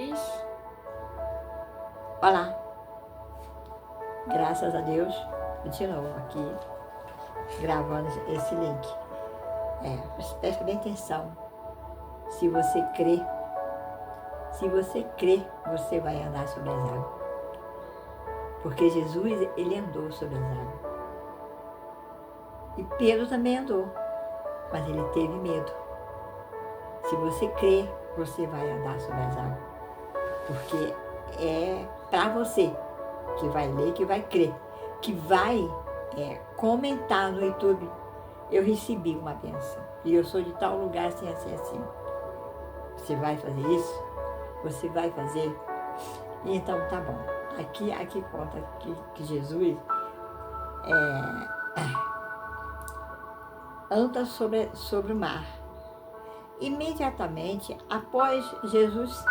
Jesus, olha lá, graças a Deus, continuo aqui gravando esse link. Preste bem atenção. Se você crê, você vai andar sobre as águas. Porque Jesus, ele andou sobre as águas. E Pedro também andou, mas ele teve medo. Se você crê, você vai andar sobre as águas. Porque é para você que vai ler, que vai crer, que vai comentar no YouTube: eu recebi uma bênção e eu sou de tal lugar assim, assim, assim. Você vai fazer isso? Você vai fazer? Então tá bom. Aqui conta que Jesus anda sobre o mar. Imediatamente após Jesus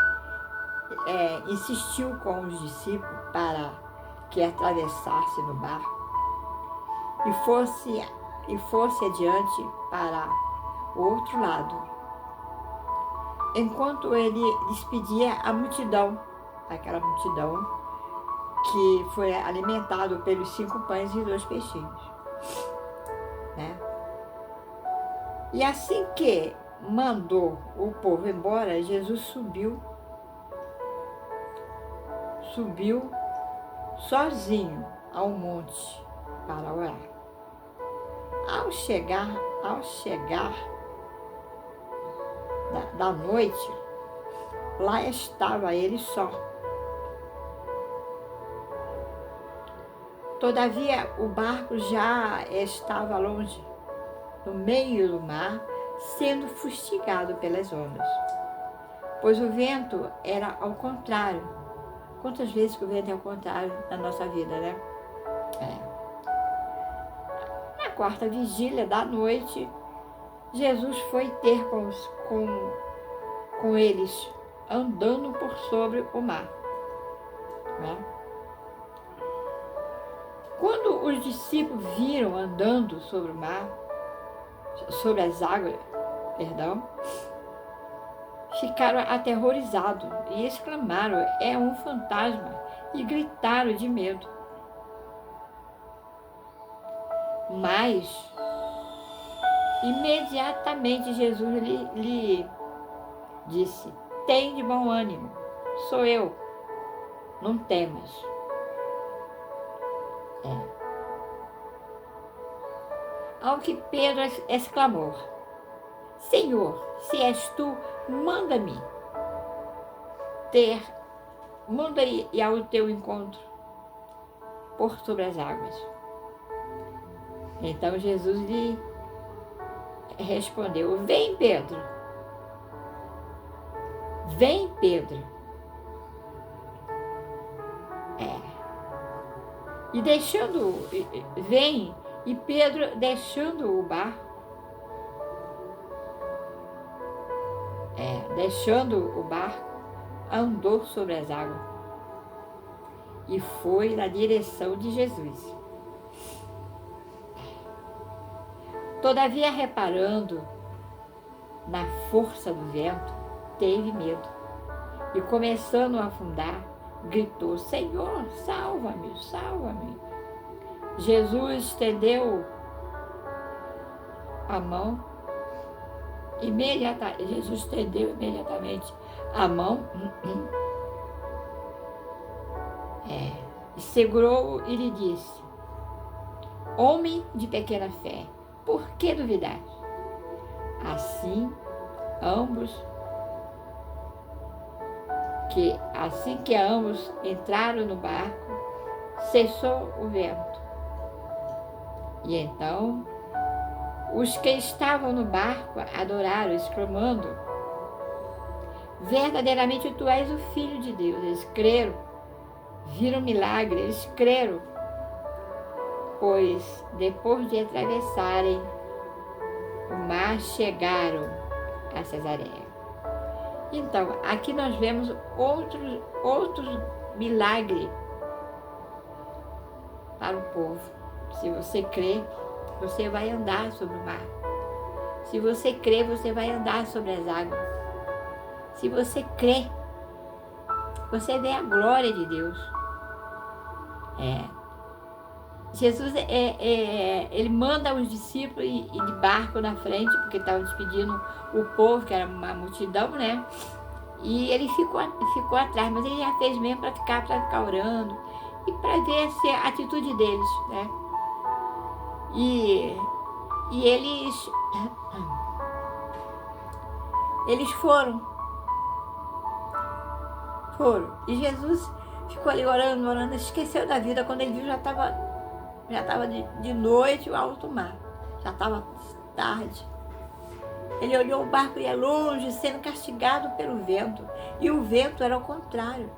insistiu com os discípulos para que atravessasse no barco e fosse adiante para o outro lado, enquanto ele despedia a multidão, aquela multidão que foi alimentado pelos 5 pães e 2 peixinhos, né? E assim que mandou o povo embora, Jesus subiu sozinho ao monte para orar. Ao chegar da noite, lá estava ele só. Todavia, o barco já estava longe, no meio do mar, sendo fustigado pelas ondas, pois o vento era ao contrário. Quantas vezes que o vento é ao contrário na nossa vida, né? Na quarta vigília da noite, Jesus foi ter com eles, andando por sobre o mar, né? Quando os discípulos viram andando sobre o mar, sobre as águas, ficaram aterrorizados e exclamaram: é um fantasma, e gritaram de medo. Mas imediatamente Jesus lhe disse: tem de bom ânimo, sou eu, não temas. Ao que Pedro exclamou: Senhor, se és tu, manda-me ir ao teu encontro por sobre as águas. Então Jesus lhe respondeu: vem, Pedro. Vem, Pedro. E Pedro, deixando o barco, andou sobre as águas e foi na direção de Jesus. Todavia, reparando na força do vento, teve medo e, começando a afundar, gritou: Senhor, salva-me, salva-me. Jesus estendeu a mão, Jesus estendeu imediatamente a mão, segurou-o e lhe disse: homem de pequena fé, por que duvidar? Assim que ambos entraram no barco, cessou o vento. E então os que estavam no barco adoraram, exclamando: verdadeiramente tu és o Filho de Deus. Eles creram, viram milagre, eles creram, pois depois de atravessarem o mar, chegaram a Cesareia. Então, aqui nós vemos outros milagres para o povo. Se você crê, você vai andar sobre o mar. Se você crê, você vai andar sobre as águas. Se você crê, você vê a glória de Deus. Jesus, ele manda os discípulos ir de barco na frente, porque estava despedindo o povo, que era uma multidão, né? E ele ficou atrás, mas ele já fez mesmo para ficar orando e para ver a atitude deles, né? E eles foram. E Jesus ficou ali orando, esqueceu da vida. Quando ele viu, já estava de noite o alto mar. Já estava tarde. Ele olhou o barco ia longe, sendo castigado pelo vento. E o vento era ao contrário.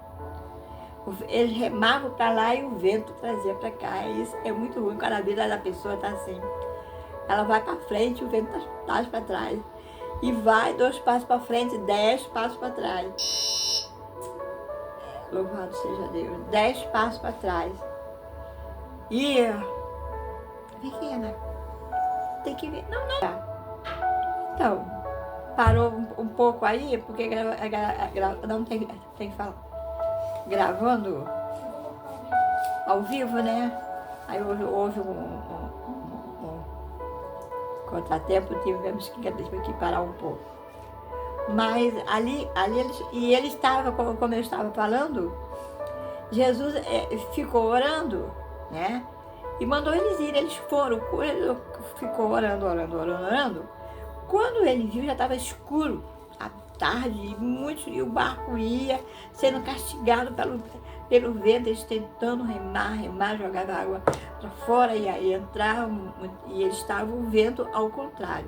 Eles remavam para lá e o vento trazia para cá. Isso é muito ruim quando a vida da pessoa está assim. Ela vai para frente, o vento está para trás. E vai 2 passos para frente, 10 passos para trás. Louvado seja Deus. 10 passos para trás. E... pequena. Tem que ver. Não. Então, parou um pouco aí, porque não tem que falar. Gravando ao vivo, né? Aí houve um contratempo, tivemos que parar um pouco. Mas ali ele estava, como eu estava falando, Jesus ficou orando, né? E mandou eles ir, eles foram, ele ficou orando. Quando ele viu, já estava escuro, à tarde, e o barco ia sendo castigado pelo vento, eles tentando remar, jogava água para fora e entrar, e eles estavam o vento ao contrário.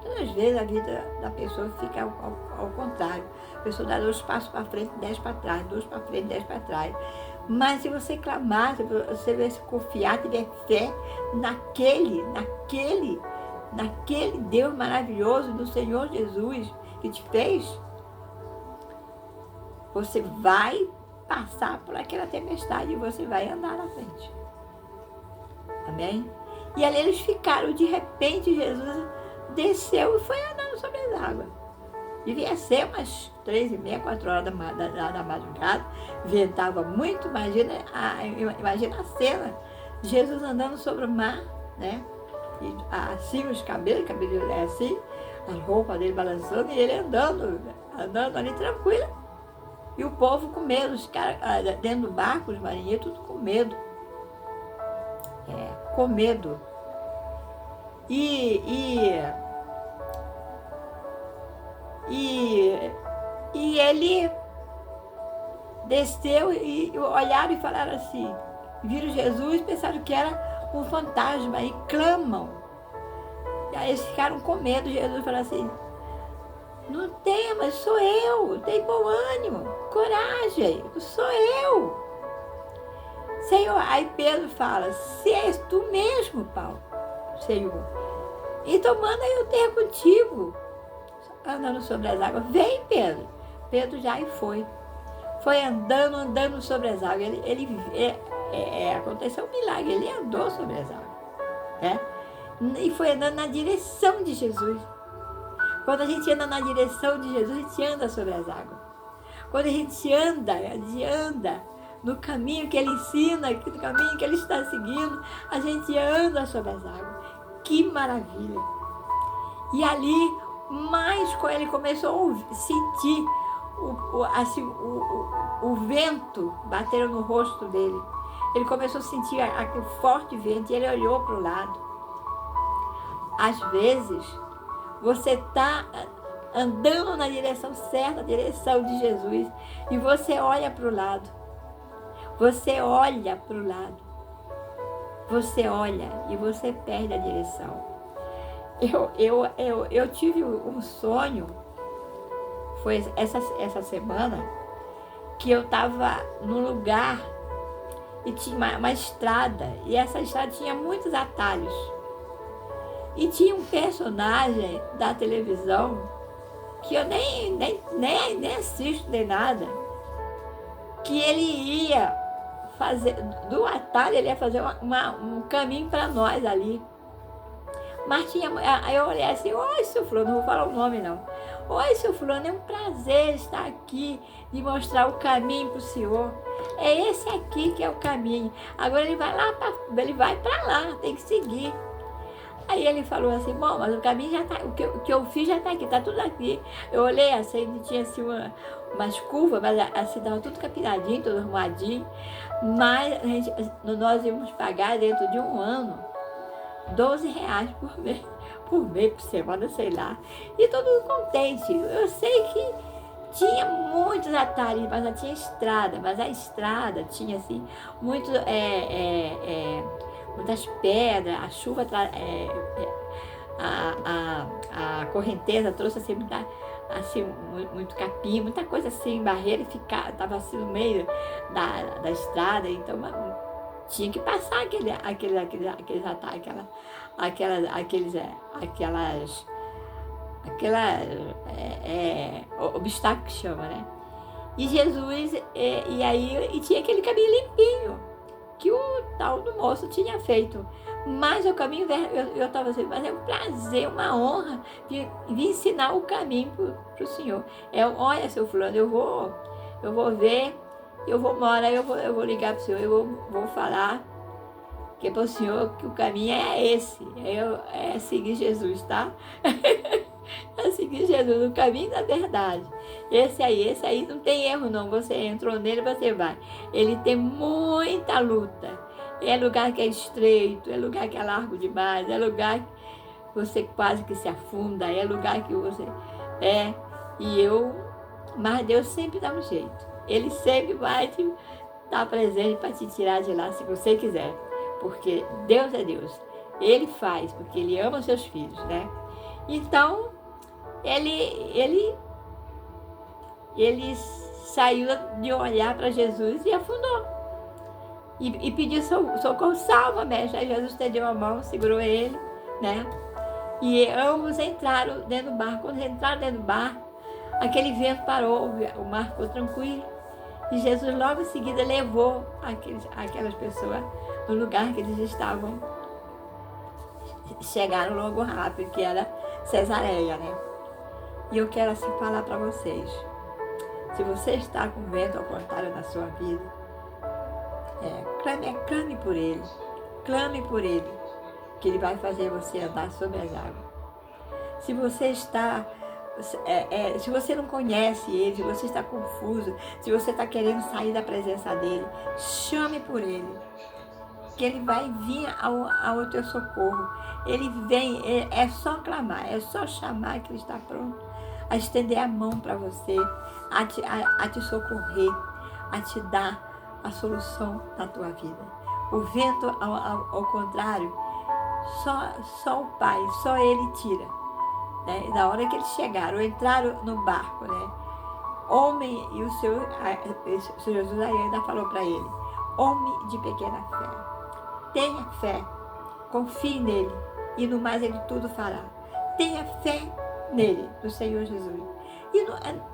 Muitas vezes a vida da pessoa fica ao contrário. A pessoa dá 2 passos para frente, 10 para trás, 2 para frente, 10 para trás. Mas se você clamar, se você se confiar, tiver fé naquele Deus maravilhoso do Senhor Jesus que te fez, você vai passar por aquela tempestade e você vai andar na frente. Amém? E ali eles ficaram, de repente Jesus desceu e foi andando sobre as águas. Devia ser umas 3h30, 4 horas da madrugada, ventava muito, imagina a cena, Jesus andando sobre o mar, né? E assim os cabelos assim, a roupa dele balançando e ele andando ali tranquilo. E o povo com medo, os caras dentro do barco, os marinheiros, tudo com medo. Com medo. E ele desceu e olharam e falaram assim, viram Jesus, pensaram que era um fantasma e clamam. E aí eles ficaram com medo. Jesus falou assim, não temas, sou eu, tem bom ânimo, coragem, sou eu. Senhor, aí Pedro fala, se és tu mesmo, Paulo, Senhor, então manda eu ter contigo. Andando sobre as águas, vem Pedro. Pedro já foi andando sobre as águas. Aconteceu um milagre, ele andou sobre as águas, né? E foi andando na direção de Jesus. Quando a gente anda na direção de Jesus, a gente anda sobre as águas. Quando a gente anda no caminho que ele ensina, no caminho que ele está seguindo, a gente anda sobre as águas. Que maravilha! E ali, mais quando ele começou a sentir o vento batendo no rosto dele, ele começou a sentir aquele forte vento e ele olhou para o lado. Às vezes, você está andando na direção certa, na direção de Jesus, e você olha para o lado. Você olha para o lado. Você olha e você perde a direção. Eu tive um sonho, foi essa semana, que eu estava num lugar e tinha uma estrada, e essa estrada tinha muitos atalhos. E tinha um personagem da televisão, que eu nem assisto nem nada, que ele ia fazer, do atalho ele ia fazer um caminho para nós ali. Mas tinha, aí eu olhei assim, oi, seu Flor, não vou falar o nome não. oi, seu fulano, é um prazer estar aqui e mostrar o caminho para o senhor. É esse aqui que é o caminho. Agora ele vai para lá, tem que seguir. Aí ele falou assim, bom, mas o caminho já está, o que eu fiz já está aqui, está tudo aqui. Eu olhei assim, tinha assim umas curvas, mas assim, estava tudo capinadinho, tudo arrumadinho. Mas nós íamos pagar dentro de um ano R$ 12 por mês, por semana, sei lá. E todo mundo contente. Eu sei que tinha muitos atalhos, mas não tinha estrada. Mas a estrada tinha, assim, muitas pedras. A chuva, a correnteza trouxe assim, muito capim, muita coisa assim, barreira, e estava assim no meio da estrada. Então, tinha que passar aqueles atalhos, obstáculos que chama, né? E Jesus, e tinha aquele caminho limpinho, que o tal do moço tinha feito. Mas o caminho, eu estava assim, mas é um prazer, uma honra de ensinar o caminho para o Senhor. Olha, seu fulano, eu vou ver, uma hora eu vou ligar para o Senhor, eu vou falar que é para o Senhor que o caminho é esse, é seguir Jesus, tá? É seguir Jesus, o caminho da verdade. Esse aí não tem erro não, você entrou nele, você vai. Ele tem muita luta, é lugar que é estreito, é lugar que é largo demais, é lugar que você quase que se afunda, é lugar que você mas Deus sempre dá um jeito. Ele sempre vai te dar presente para te tirar de lá, se você quiser. Porque Deus é Deus. Ele faz, porque Ele ama os seus filhos, né? Então, ele saiu de olhar para Jesus e afundou. E pediu socorro, salva, mestre. Aí Jesus estendeu a mão, segurou ele, né? E ambos entraram dentro do barco. Quando entraram dentro do barco, aquele vento parou, o mar ficou tranquilo. E Jesus logo em seguida levou aquelas pessoas no lugar que eles estavam. Chegaram logo rápido, que era Cesareia, né? E eu quero assim falar para vocês. Se você está com vento ao contrário na sua vida, clame por ele. Clame por ele, que ele vai fazer você andar sobre as águas. Se você está... se você não conhece ele, se você está confuso, se você está querendo sair da presença dele, chame por ele, que ele vai vir ao teu socorro. Ele vem, é só clamar, é só chamar, que ele está pronto a estender a mão para você, a te socorrer, a te dar a solução da tua vida. O vento, ao contrário, só o Pai, só ele tira. Né? Na hora que eles chegaram, entraram no barco, né? Homem, e o Senhor Jesus ainda falou para ele, homem de pequena fé, tenha fé, confie nele, e no mais ele tudo fará. Tenha fé nele, no Senhor Jesus.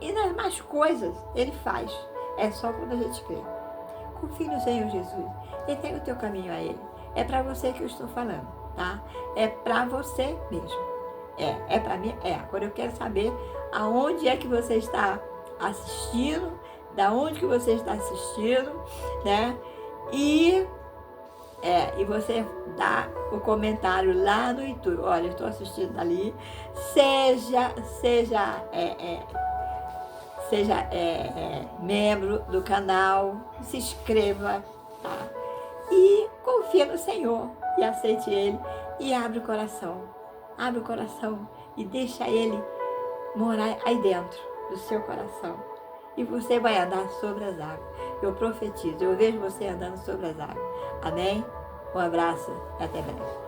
E nas mais coisas ele faz, é só quando a gente crê. Confie no Senhor Jesus, entrega o teu caminho a ele. É para você que eu estou falando, tá? É para você mesmo. É para mim? Agora eu quero saber aonde é que você está assistindo, da onde que você está assistindo, né? E você dá o comentário lá no YouTube. Olha, eu estou assistindo dali. Seja membro do canal, se inscreva, tá? E confia no Senhor e aceite Ele e abre o coração. Abre o coração e deixa Ele morar aí dentro do seu coração. E você vai andar sobre as águas. Eu profetizo, eu vejo você andando sobre as águas. Amém? Um abraço e até breve.